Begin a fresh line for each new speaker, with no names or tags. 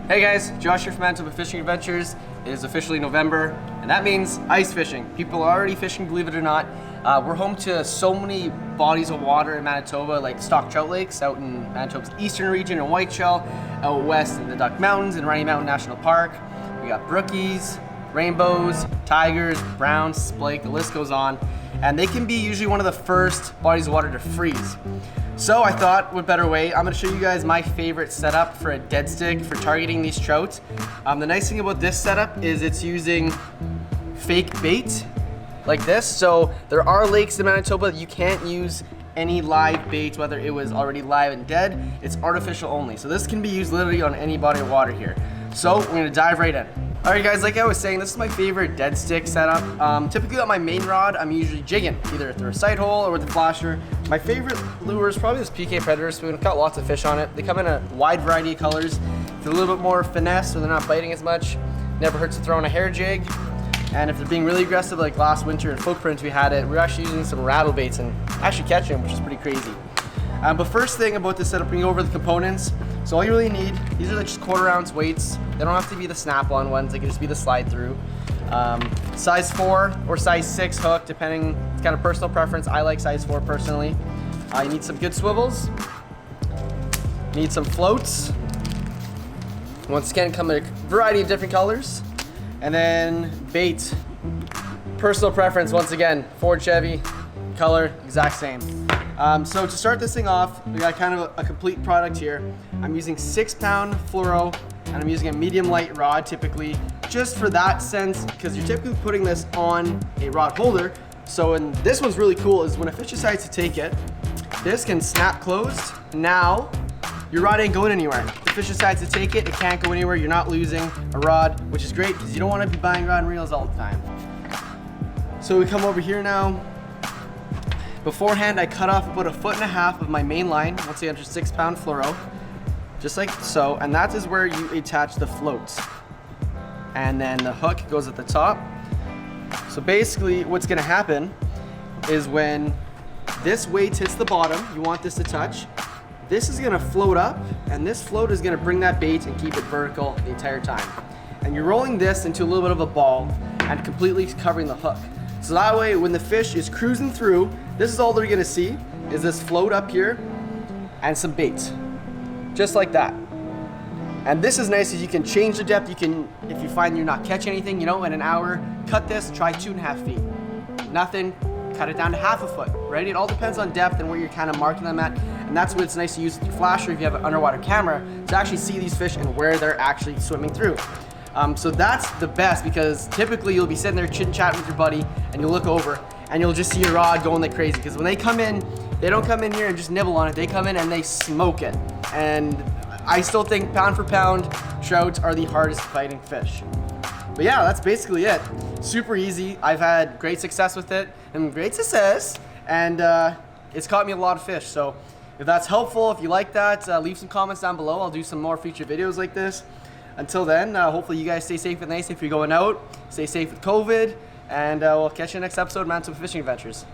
Hey guys, Josh here from Manitoba Fishing Adventures. It is officially November, and that means ice fishing. People are already fishing, believe it or not. We're home to so many bodies of water in Manitoba, like stock trout lakes out in Manitoba's eastern region in Whiteshell, out west in the Duck Mountains in Rocky Mountain National Park. We got brookies, rainbows, tigers, browns, splake, the list goes on. And they can be usually one of the first bodies of water to freeze. So I thought, what better way? I'm gonna show you guys my favorite setup for a dead stick for targeting these trout. The nice thing about this setup is it's using fake bait like this. So there are lakes in Manitoba that you can't use any live bait, whether it was already live and dead. It's artificial only. So this can be used literally on any body of water here. So we're gonna dive right in. All right guys, like I was saying, this is my favorite dead stick setup. Typically on my main rod, I'm usually jigging, either through a sight hole or with a flasher. My favorite lure is probably this PK Predator spoon. Got lots of fish on it. They come in a wide variety of colors. It's a little bit more finesse, so they're not biting as much. Never hurts to throw in a hair jig. And if they're being really aggressive, like last winter in Footprints we had it, we were actually using some rattle baits and actually catching them, which is pretty crazy. But first thing about this setup, bring over the components. So all you really need, these are just 1/4 ounce weights. They don't have to be the snap-on ones, they can just be the slide through. Size 4 or size 6 hook, depending, it's kind of personal preference. I like size 4 personally. You need some good swivels. You need some floats. Once again, come in a variety of different colors. And then bait. Personal preference, once again, Ford, Chevy, color, exact same. So to start this thing off, we got kind of a complete product here. I'm using 6-pound fluoro, and I'm using a medium light rod typically, just for that sense, because you're typically putting this on a rod holder. So, and this one's really cool, is when a fish decides to take it, this can snap closed. Now, your rod ain't going anywhere. If the fish decides to take it, it can't go anywhere. You're not losing a rod, which is great, because you don't want to be buying rod and reels all the time. So we come over here now. Beforehand, I cut off about 1.5 feet of my main line, once again, just 6-pound fluoro, just like so, and that is where you attach the floats. And then the hook goes at the top. So basically, what's gonna happen is when this weight hits the bottom, you want this to touch, this is gonna float up, and this float is gonna bring that bait and keep it vertical the entire time. And you're rolling this into a little bit of a ball and completely covering the hook. So that way, when the fish is cruising through, this is all they're gonna see, is this float up here and some bait. Just like that. And this is nice, as you can change the depth. You can, if you find you're not catching anything, you know, in an hour, cut this, try 2.5 feet. Nothing, cut it down to 1/2 foot, right? It all depends on depth and where you're kind of marking them at. And that's what it's nice to use with your flasher if you have an underwater camera, to actually see these fish and where they're actually swimming through. So that's the best, because typically you'll be sitting there chit-chatting with your buddy and you'll look over and you'll just see your rod going like crazy, because when they come in, they don't come in here and just nibble on it. They come in and they smoke it. And I still think pound for pound, trouts are the hardest fighting fish. But yeah, that's basically it. Super easy. I've had great success with it, and it's caught me a lot of fish. So if that's helpful, if you like that, leave some comments down below. I'll do some more feature videos like this. Until then, hopefully you guys stay safe and nice if you're going out. Stay safe with COVID, and we'll catch you in the next episode of Manitoba Fishing Adventures.